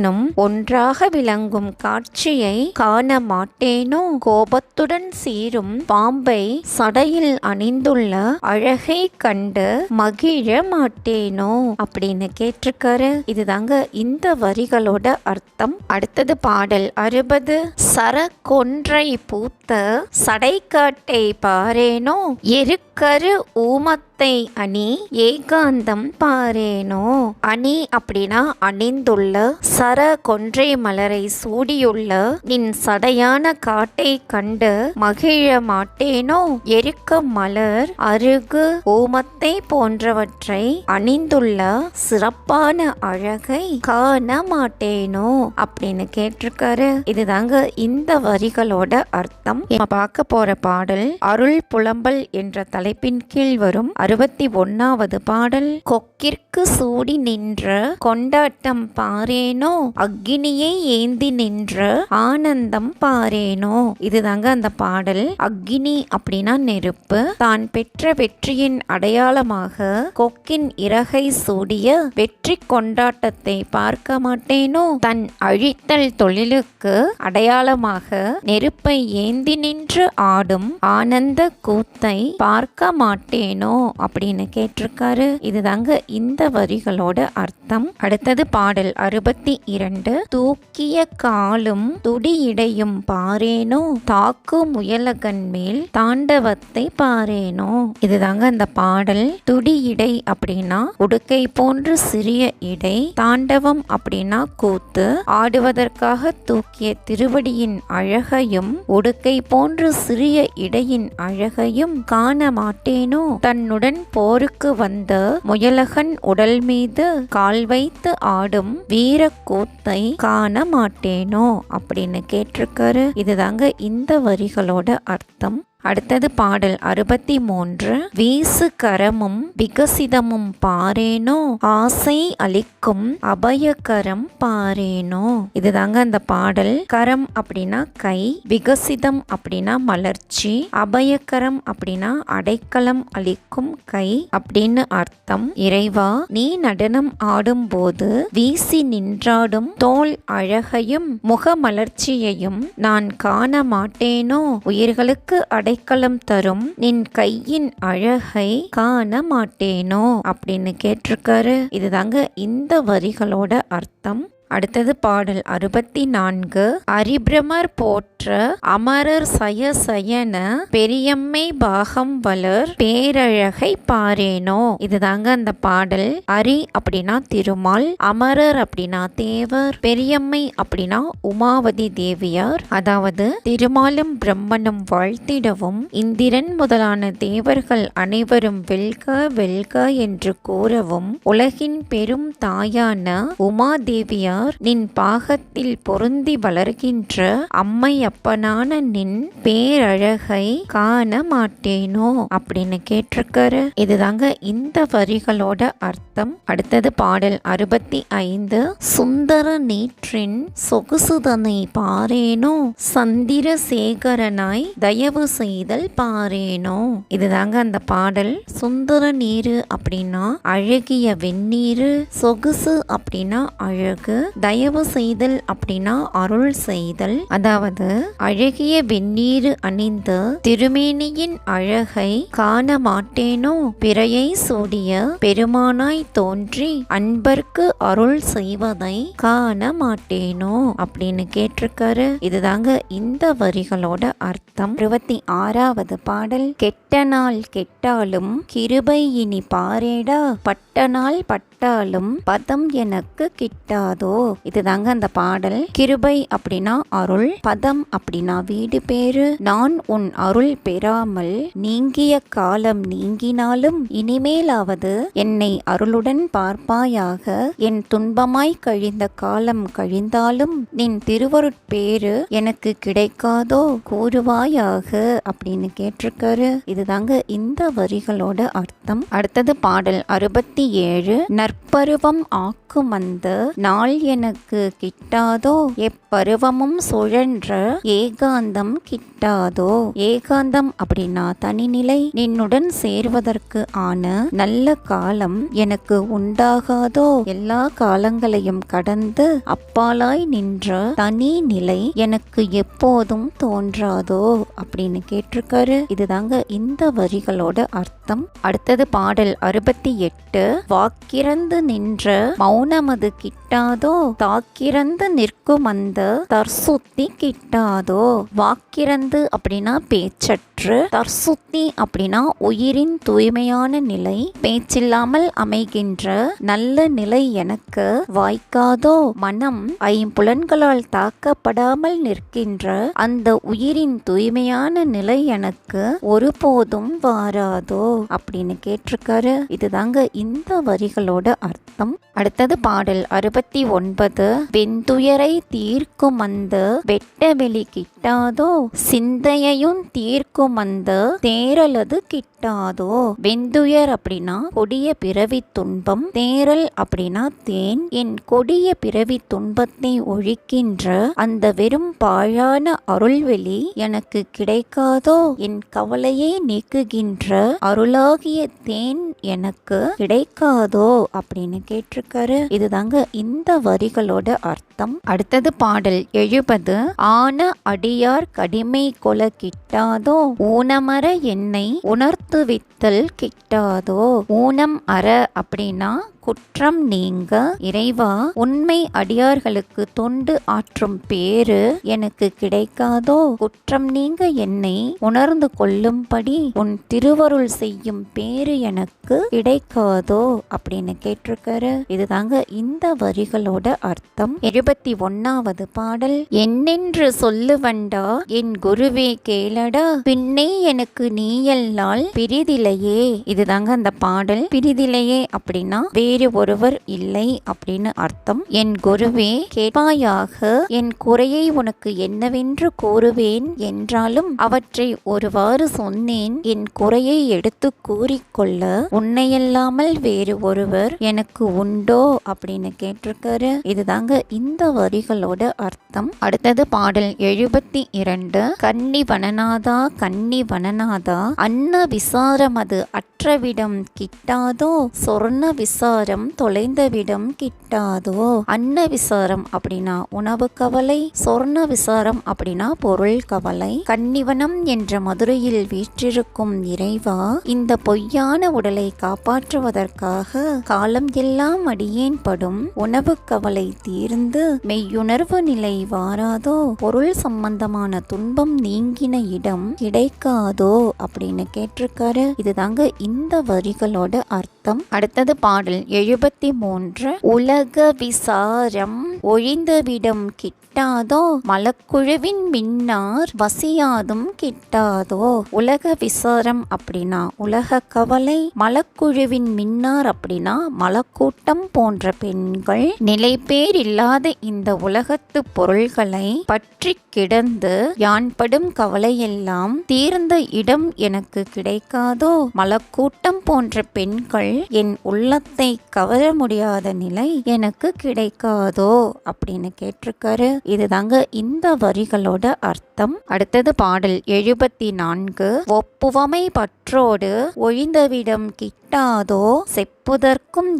ஒன்றாக விளங்கும் காட்சியை காண மாட்டேனோ. கோபத்துடன் சீரும் பாம்பை சடையில் அணிந்துள்ள அழகை கண்டு மகிழ மாட்டேனோ அப்படின்னு கேட்டிருக்காரு. இதுதாங்க இந்த வரிகளோட அர்த்தம். அடுத்தது பாடல் 60. சரக்கொன்றை பூத்த சடைக்காட்டை பாரேனோ எருக்கரு ஊமத்தை அணி ஏகாந்தம் பாரேனோ. அணி அப்படின்னா அணிந்துள்ள, சர கொன்றை மலரை சூடியுள்ள நின் சடையான காட்டை கண்டு மகிழ மாட்டேனோ. எருக்க மலர், அருகு, ஊமத்தை போன்றவற்றை அணிந்துள்ள சிறப்பான அழகை காண மாட்டேனோ அப்படின்னு கேட்டிருக்காரு. இதுதாங்க இந்த வரிகளோட அர்த்தம். பார்க்க போற பாடல் அருள் புலம்பல் என்ற தலைப்பின் கீழ் வரும் 61வது பாடல். கொக்கிற்கு சூடி நின்ற கொண்டாட்டம் பாரேனோ அக்னியை ஏந்தி நின்ற ஆனந்தம் பாரேனோ. இதுதாங்க அந்த பாடல். அக்னி அப்படின்னா நெருப்பு. தான் பெற்ற வெற்றியின் அடையாளமாக கொக்கின் இறகை சூடிய வெற்றி கொண்டாட்டத்தை பார்க்க மாட்டேனோ. தன் அழித்தல் தொழிலுக்கு அடையாளமாக நெருப்பை ஏந்தி நின்று ஆடும் ஆனந்த கூத்தை பார்க்க மாட்டேனோ அப்படின்னு கேட்டிருக்காரு. இதுதாங்க இந்த வரிகளோட அர்த்தம். அடுத்தது பாடல் 62. தூக்கிய காலும் துடியிடையும் பாரேனோ தாக்கு முயலகன் மேல் தாண்டவத்தை பாரேனோ. இதுதாங்க அந்த பாடல். துடியிடை அப்படின்னா உடுக்கை போன்று சிறிய இடை, தாண்டவம் அப்படின்னா கூத்து. ஆடுவதற்காக தூக்கிய திருவடியின் அழகையும் உடுக்கை போன்று சிறிய இடையின் அழகையும் காண மாட்டேனோ. தன்னுடன் போருக்கு வந்த முயலகன் உடல் மீது கால் வைத்து ஆடும் வீர கூத்தை காண மாட்டேனோ அப்படின்னு கேட்டிருக்காரு. இதுதாங்க இந்த வரிகளோட அர்த்தம். அடுத்தது பாடல் 63. வீசு கரமும் விகசிதமும் பாரேனோ, ஆசை அளிக்கும் அபயகரம் பாரேனோ. இதுதாங்க அந்த பாடல். கரம் அப்படின்னா கை, விகசிதம் அப்படின்னா மலர்ச்சி, அபயகரம் அப்படின்னா அடைக்கலம் அளிக்கும் கை அப்படின்னு அர்த்தம். இறைவா, நீ நடனம் ஆடும்போது வீசி நின்றாடும் தோல் அழகையும் முகமலர்ச்சியையும் நான் காண மாட்டேனோ, உயிர்களுக்கு அடைக்கலம் தரும் நின் கையின் அழகை காண மாட்டேனோ அப்படின்னு கேட்டிருக்காரு. இதுதாங்க இந்த வரிகளோட அர்த்தம். அடுத்தது பாடல் 64. அரிபிரமர் போற்ற அமரர் சய சயன பெரியம்மை பாகம் வளர் பேரழகை பாரேனோ. இதுதாங்க அந்த பாடல். அரி அப்படின்னா திருமால், அமரர் அப்படின்னா தேவர், பெரியம்மை அப்படின்னா உமாவதி தேவியார். அதாவது திருமாலும் பிரம்மனும் வாழ்த்திடவும் இந்திரன் முதலான தேவர்கள் அனைவரும் வெல்க வெல்க என்று கூறவும் உலகின் பெரும் தாயான உமாதேவியார் நின் பாகத்தில் பொருந்தி வளர்கின்ற அம்மையப்பனான நின் பேரழகை காண மாட்டேனோ அப்படின்னு கேட்டிருக்காரு. இதுதாங்க இந்த வரிகளோட அர்த்தம். அடுத்தது பாடல் 65. சுந்தர நீற்றின் சொகுசுதனை பாரேனோ, சந்திர சேகரனாய் தயவு செய்தல் பாரேனோ. இதுதாங்க அந்த பாடல். சுந்தர நீரு அப்படின்னா அழகிய வெந்நீரு, சொகுசு அப்படின்னா அழகு, தயவு செய்தல் அப்படின்னா அருள் செய்தல். அதாவது அழகிய வெந்நீரு அணிந்த திருமேனியின் அழகை காண மாட்டேனோ, பிறையை சூடிய பெருமானாய் தோன்றி அன்பர்க்கு அருள் செய்வதை காண மாட்டேனோ அப்படின்னு கேட்டிருக்காரு. இதுதாங்க இந்த வரிகளோட அர்த்தம். 66வது பாடல். கெட்ட நாள் கெட்டாலும் கிருபை இனி பாரேடா, பட்ட நாள் பட்டாலும் பதம் எனக்கு கிட்டாதோ. இதுதாங்க அந்த பாடல். கிருபை அப்படின்னா அருள், பதம் அப்படின்னா வீடு பேரு. நான் உன் அருள் பெறாமல் நீங்கிய காலம் நீங்கினாலும் இனிமேலாவது என்னை அருளுடன் பார்ப்பாயாக, என் துன்பமாய் கழிந்த காலம் கழிந்தாலும் நின் திருவருட்பேரு எனக்கு கிடைக்காதோ கூறுவாயாக அப்படின்னு கேட்டிருக்காரு. இதுதாங்க இந்த வரிகளோட அர்த்தம். அடுத்தது பாடல் 67. நற்பருவம் ஆக்கும் அந்த நாள் எனக்கு கிட்டாதோ, எப்பருவமும் சுழன்ற ஏகாந்தம் கிட்டாதோ. ஏகாந்தம் அப்படின்னா தனிநிலை. நின்னுடன் சேர்வதற்கு ஆன நல்ல காலம் எனக்கு உண்டாகாதோ, எல்லா காலங்களையும் கடந்து அப்பாலாய் நின்ற தனி நிலை எனக்கு எப்போதும் தோன்றாதோ அப்படின்னு கேட்டிருக்காரு. இதுதாங்க இந்த வரிகளோட அர்த்தம். அடுத்தது பாடல் 68. வாக்கிறந்து நின்ற மௌனமது கிட்டாதோ, தாக்கிறந்து நிற்கும் அந்த தற்சுத்தி கிட்டாதோ. வாக்கிறந்து அப்படின்னா பேச்சற்று, தற்சுத்தி அப்படின்னா உயிரின் தூய்மையான நிலை, பேச்சில்லாமல் அமைகின்ற நல்ல நிலை எனக்கு வாய்க்காதோ. மனம் ஐம்புலன்களால் தாக்கப்படாமல் நிற்கின்ற அந்த உயிரின் தூய்மையான நிலை எனக்கு ஒருபோதும் வாராதோ அப்படின்னு கேட்டிருக்காரு. இதுதாங்க இந்த வரிகளோட அர்த்தம். அடுத்தது பாடல் 69. வெந்துயரை தீர்க்கும் அந்த வெட்ட வெளி கிட்டாதோ, சிந்தையையும் தீர்க்கும் அந்த தேரலது கிட்டாதோ. வெந்துயர் அப்படின்னா கொடிய பிறவி துன்பம், தேரல் அப்படின்னா தேன். என் கொடிய பிறவி துன்பத்தை ஒழிக்கின்ற அந்த வெறும் பாழான அருள்வெளி எனக்கு கிடைக்காதோ, என் கவலையை நீக்குகின்ற அருளாகிய தேன் எனக்கு கிடைக்காதோ அப்படின்னு கேட்டிருக்காரு. இதுதாங்க இந்த வரிகளோட அர்த்தம். அடுத்தது பாடல் 70. ஆன அடியார் கடிமை கொல கிட்டாதோ, ஊனமர என்னை உணர்த்துவித்தல் கிட்டாதோ. ஊனம் அற அப்படின்னா குற்றம் நீங்க. இறைவா, உண்மை அடியார்களுக்கு தொண்டு ஆற்றும் பேரு எனக்கு கிடைக்காதோ, குற்றம் நீங்க என்னை உணர்ந்து கொள்ளும்படி உன் திருவருள் செய்யும் பேரு எனக்கு கிடைக்காதோ அப்படின்னு கேட்டிருக்காரு. இதுதாங்க இந்த வரிகளோட அர்த்தம். 71வது பாடல். என்னென்று சொல்லுவண்டா என் குருவே கேளடா, பின்னே எனக்கு நீயல்லால் பிரிதிலையே. இதுதாங்க அந்த பாடல். பிரிதிலையே அப்படின்னா வேறு ஒருவர் இல்லை அப்படின்னு அர்த்தம். என் குருவே, கேட்பாயாக, என் குறையை உனக்கு என்னவென்று கூறுவேன் என்றாலும் அவற்றை ஒருவாறு சொன்னேன். என் குறையை எடுத்து கூறிக்கொள்ள உன்னையல்லாமல் வேறு ஒருவர் எனக்கு உண்டோ அப்படின்னு கேட்டிருக்காரு. இதுதாங்க இந்த வரிகளோட அர்த்தம். அடுத்தது பாடல் 72. கன்னி வனநாதா கன்னி வனநாதா, அன்ன விசாரம் அது அற்றவிடம் கிட்டாதோ, சொர்ண விசாரம் தொலைந்தவிடம் கிட்டாதோ. அன்ன விசாரம் அப்படின்னா உணவு கவலை, சொர்ண விசாரம் அப்படின்னா பொருள் கவலை. கன்னிவனம் என்ற மதுரையில் வீற்றிருக்கும் இறைவா, இந்த பொய்யான உடலை காப்பாற்றுவதற்காக காலம் எல்லாம் அடியேன் படும் உணவு கவலை தீர்ந்து மெய்யுணர்வு நிலை வாராதோ, பொருள் சம்பந்தமான துன்பம் நீங்கின இடம் கிடைக்காதோ அப்படின்னு கேட்டிருக்காரு. இதுதாங்க இந்த வரிகளோட அர்த்தம். அடுத்தது பாடல் 73. உலக விசாரம் ஒழிந்தவிடம் கிட்டாதோ, மலக்குழுவின் மின்னார் வசியாதும் கிட்டாதோ. உலக விசாரம் அப்படின்னா உலக கவலை, மலக்குழுவின் மின்னார் அப்படின்னா மலக்கூட்டம் போன்ற பெண்கள், நிலை பேர் இல்லாத இந்த உலகத்து பொருள்களை பற்றி கிடந்து யான் படும் கவலையெல்லாம் தீர்ந்த இடம் எனக்கு கிடைக்காதோ, மலக்கூட்டம் போன்ற பெண்கள் என் உள்ளத்தை கவர முடியாத நிலை எனக்கு கிடைக்காதோ அப்படின்னு கேட்டிருக்காரு. இதுதாங்க இந்த வரிகளோட அர்த்தம். அடுத்தது பாடல் 74. ஒப்புவமை பற்றோடு ஒழிந்தவிடம் கிட்டாதோ, செப்புதற்கும்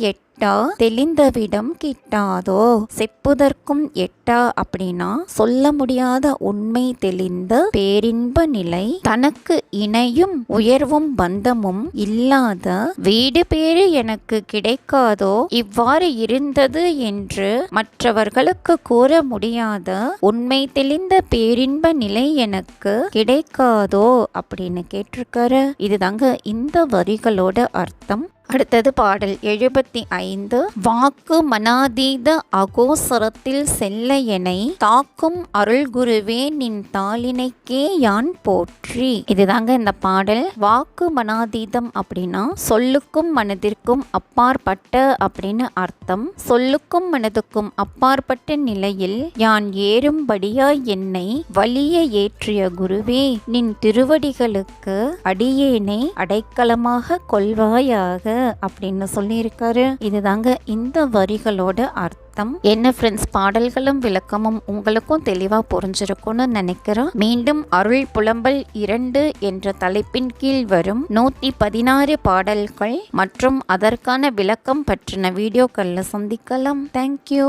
தெளிந்தவிடம் கிட்டாதோ. செப்புதற்கும் எட்டா அப்படின்னா சொல்ல முடியாத உண்மை தெளிந்த பேரின்ப நிலை, தனக்கு இணையும் உயர்வும் பந்தமும் இல்லாத வீடு பேறு எனக்கு கிடைக்காதோ, இவ்வாறு இருந்தது என்று மற்றவர்களுக்கு கூற முடியாத உண்மை தெளிந்த பேரின்ப நிலை எனக்கு கிடைக்காதோ அப்படின்னு கேட்டிருக்காரு. இதுதாங்க இந்த வரிகளோட அர்த்தம். அடுத்தது பாடல் 75. வாக்கு மனாதீத அகோசரத்தில் செல்ல எனை தாக்கும் அருள் குருவே நின் தாளினைக்கே யான் போற்றி. இதுதாங்க இந்த பாடல். வாக்கு மனாதீதம் அப்படின்னா சொல்லுக்கும் மனதிற்கும் அப்பாற்பட்ட அப்படின்னு அர்த்தம். சொல்லுக்கும் மனதுக்கும் அப்பாற்பட்ட நிலையில் யான் ஏறும்படியாய் என்னை வலிய ஏற்றிய குருவே, நின் திருவடிகளுக்கு அடியேனை அடைக்கலமாக கொள்வாயாக அப்படின்னு சொல்லியிருக்காரு. இதுதாங்க இந்த வரிகளோட அர்த்தம். என்ன ஃப்ரெண்ட்ஸ், பாடல்களும் விளக்கமும் உங்களுக்கும் தெளிவா புரிஞ்சிருக்கும்னு நினைக்கிறேன். மீண்டும் அருள் புலம்பல் 2 என்ற தலைப்பின் கீழ் வரும் 116 பாடல்கள் மற்றும் அதற்கான விளக்கம் பற்றின வீடியோக்கள்ல சந்திக்கலாம். தேங்க்யூ.